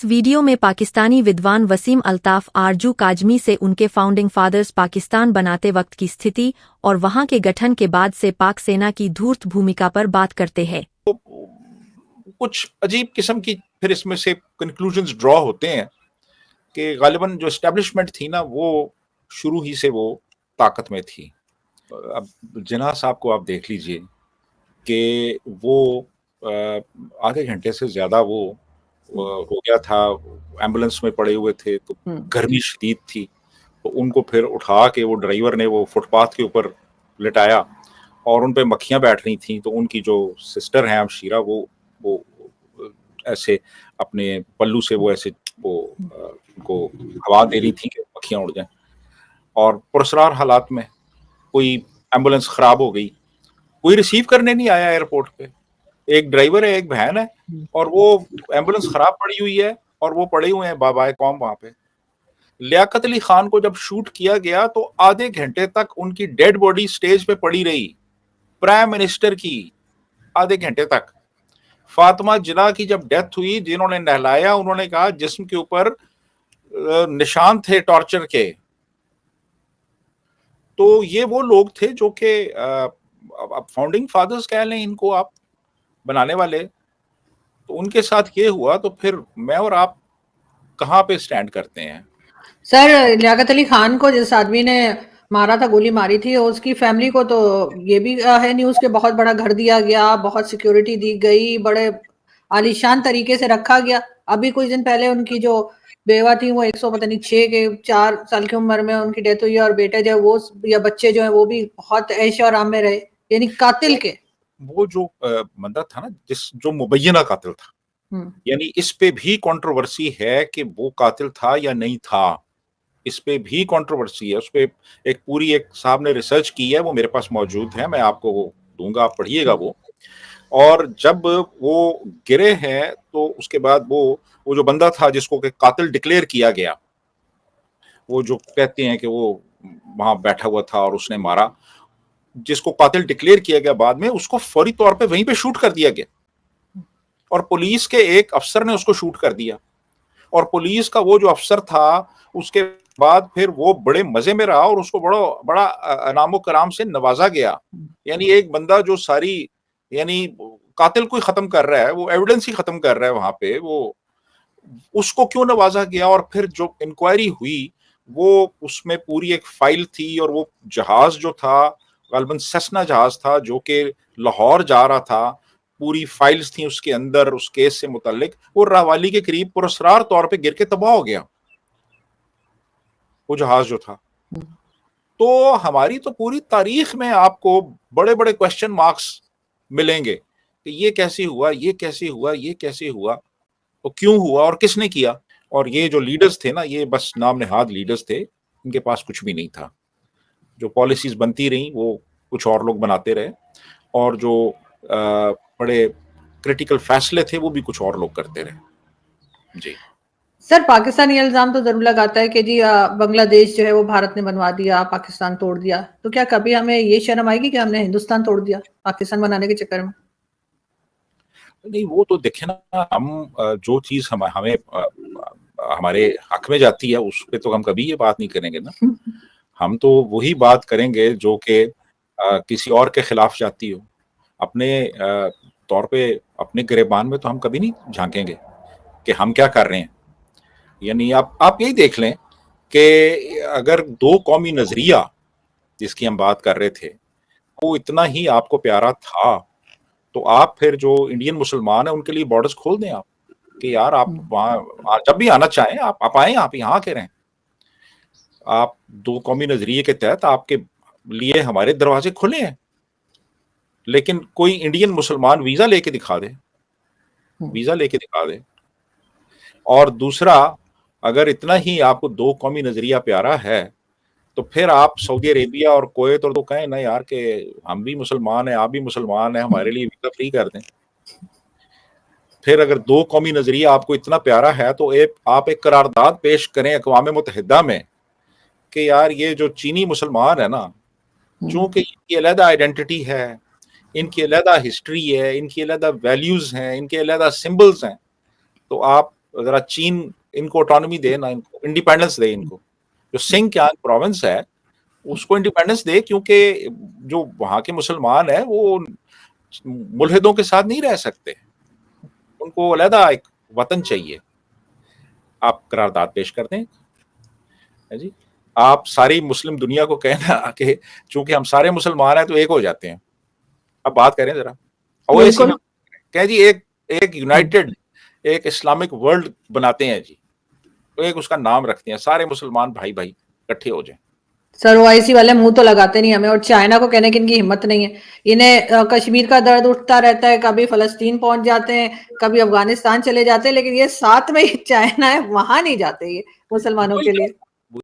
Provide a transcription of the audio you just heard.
इस वीडियो में पाकिस्तानी विद्वान वसीम अल्ताफ आरजू काजमी से उनके फाउंडिंग फादर्स पाकिस्तान बनाते वक्त की स्थिति और वहां के गठन के बाद से पाक सेना की धूर्त भूमिका पर बात करते हैं। कुछ अजीब किस्म की फिर इसमें से कंक्लूजन्स ड्रॉ होते हैं कि गालिबन जो एस्टेब्लिशमेंट थी ना वो शुरू ही से वो ताकत में थी। अब जिन्ना साहब को आप देख लीजिए कि वो आधे घंटे से ज़्यादा वो हो गया था, एम्बुलेंस में पड़े हुए थे, तो गर्मी शदीद थी, तो उनको फिर उठा के वो ड्राइवर ने वो फुटपाथ के ऊपर लिटाया और उन पे मक्खियाँ बैठ रही थी। तो उनकी जो सिस्टर हैं शीरा वो ऐसे अपने पल्लू से वो ऐसे वो उनको हवा दे रही थी कि मक्खियाँ उड़ जाएं। और पुरस्कार हालात में कोई एम्बुलेंस खराब हो गई, कोई रिसीव करने नहीं आया एयरपोर्ट पे। एक ड्राइवर है, एक बहन है, और वो एम्बुलेंस खराब पड़ी हुई है और वो पड़े हुए हैं बाबाए कौम वहां पे। लियाकत अली खान को जब शूट किया गया तो आधे घंटे तक उनकी डेड बॉडी स्टेज पे पड़ी रही, प्राइम मिनिस्टर की, आधे घंटे तक। फातिमा जिन्ना की जब डेथ हुई, जिन्होंने नहलाया, उन्होंने कहा जिस्म के ऊपर निशान थे टॉर्चर के। तो ये वो लोग थे जो कि अब फाउंडिंग फादर्स कह लें इनको, आप बनाने वाले। तो उनके साथ ये हुआ तो फिर मैं और आप कहाँ पे स्टैंड करते हैं? सर, लियाकत अली खान को जिस आदमी ने मारा था, गोली मारी थी, उसकी फैमिली को तो ये भी है न्यूज के बहुत बड़ा घर दिया गया, बहुत सिक्योरिटी दी गई, बड़े आलीशान तरीके से रखा गया। अभी कुछ दिन पहले उनकी जो बेवा थी वो 106 के 4 साल की उम्र में उनकी डेथ हुई, और बेटे जो वो या बच्चे जो है वो भी बहुत ऐश और आराम में रहे। यानी कातिल के वो जो बंदा था ना, जो मुबैना कातिल था, यानी इस पे भी कंट्रोवर्सी है कि वो कातिल था या नहीं था। इस पे भी कंट्रोवर्सी है। उस पे एक पूरी एक साहब ने रिसर्च की है, वो मेरे पास मौजूद है, मैं आपको वो दूंगा, आप पढ़िएगा वो। और जब वो गिरे हैं तो उसके बाद वो जो बंदा था जिसको कि कातिल डिक्लेयर किया गया, वो जो कहते हैं कि वो वहां बैठा हुआ था और उसने मारा, जिसको कातिल डिक्लेयर किया गया बाद में, उसको फौरी तौर पे वहीं पे शूट कर दिया गया और पुलिस के एक अफसर ने उसको शूट कर दिया। और पुलिस का वो जो अफसर था उसके बाद फिर वो बड़े मजे में रहा और उसको बड़ा अनामो कराम से नवाजा गया। यानी एक बंदा जो सारी, यानी कातिल कोई खत्म कर रहा है, वो एविडेंस ही खत्म कर रहा है वहां पे, वो उसको क्यों नवाजा गया? और फिर जो इंक्वायरी हुई वो उसमें पूरी एक फाइल थी, और वो जहाज जो था गालिबन सेस्ना जहाज था जो कि लाहौर जा रहा था, पूरी फाइल्स थी उसके अंदर उस केस से मुतालिक। वो रावाली के करीब पुरस्कार तौर पे गिर के तबाह हो गया वो जहाज जो था। तो हमारी तो पूरी तारीख में आपको बड़े बड़े क्वेश्चन मार्क्स मिलेंगे कि ये कैसे हुआ, ये कैसे हुआ, ये कैसे हुआ, तो क्यों हुआ और किसने किया। और ये जो लीडर्स थे ना, ये बस नाम नेहाद लीडर्स थे, इनके पास कुछ भी नहीं था। जो पॉलिसीज बनती रही वो कुछ और लोग बनाते रहे, और जो बड़े क्रिटिकल फैसले थे वो भी कुछ और लोग करते रहे। जी सर, पाकिस्तान ये इल्जाम तो जरूर लगाता है कि जी बांग्लादेश जो है वो भारत ने बनवा दिया, पाकिस्तान तोड़ दिया। तो क्या कभी हमें ये शर्म आएगी कि हमने हिंदुस्तान तोड़ दिया पाकिस्तान बनाने के चक्कर में? नहीं, वो तो देखे ना, हम जो चीज हमें हमारे हक में जाती है उस पे तो हम कभी ये बात नहीं करेंगे ना। हम तो वही बात करेंगे जो कि किसी और के खिलाफ जाती हो। अपने तौर पे अपने गिरेबान में तो हम कभी नहीं झांकेंगे कि हम क्या कर रहे हैं। यानी आप यही देख लें कि अगर दो कौमी नजरिया जिसकी हम बात कर रहे थे वो इतना ही आपको प्यारा था, तो आप फिर जो इंडियन मुसलमान है उनके लिए बॉर्डर्स खोल दें आप, कि यार आप वहां जब भी आना चाहें आप आए, आप यहाँ आके रहें। आप दो कौमी नजरिए के तहत आपके लिए हमारे दरवाजे खुले हैं, लेकिन कोई इंडियन मुसलमान वीजा लेके दिखा दे, वीजा लेके दिखा दे। और दूसरा, अगर इतना ही आपको दो कौमी नजरिया प्यारा है तो फिर आप सऊदी अरेबिया और कुवैत और तो कहें ना यार कि हम भी मुसलमान हैं, आप भी मुसलमान हैं, हमारे लिए वीजा फ्री कर दें। फिर अगर दो कौमी नजरिया आपको इतना प्यारा है तो आप एक करारदाद पेश करें अक़वाम मुत्तहिदा में कि यार ये जो चीनी मुसलमान है ना, चूंकि इनकी अलग आइडेंटिटी है, इनकी अलग हिस्ट्री है, इनकी अलग वैल्यूज हैं, इनके अलग सिंबल्स हैं, तो आप ذرا چین ان کو آٹونومی دے نا، ان کو انڈیپینڈنس دے، ان کو جو سنکیانگ پروونس ہے اس کو انڈیپینڈنس دے، کیونکہ جو وہاں کے مسلمان ہیں وہ ملحدوں کے ساتھ نہیں رہ سکتے، ان کو علیحدہ ایک وطن چاہیے. آپ قرارداد پیش کر دیں جی، آپ ساری مسلم دنیا کو کہنا کہ چونکہ ہم سارے مسلمان ہیں تو ایک ہو جاتے ہیں. اب بات کریں ذرا اویسی میں کہ جی ایک یونائٹڈ ایک اسلامک ورلڈ بناتے ہیں جی، تو ایک اس کا نام رکھتے ہیں، سارے مسلمان بھائی بھائی اکٹھے ہو جائیں. سر اوائسی والے منہ تو لگاتے نہیں ہمیں، اور چائنا کو کہنے کی ان کی ہمت نہیں ہے. انہیں کشمیر کا درد اٹھتا رہتا ہے، کبھی فلسطین پہنچ جاتے ہیں، کبھی افغانستان چلے جاتے ہیں، لیکن یہ ساتھ میں چائنا ہے وہاں نہیں جاتے یہ مسلمانوں کے لیے.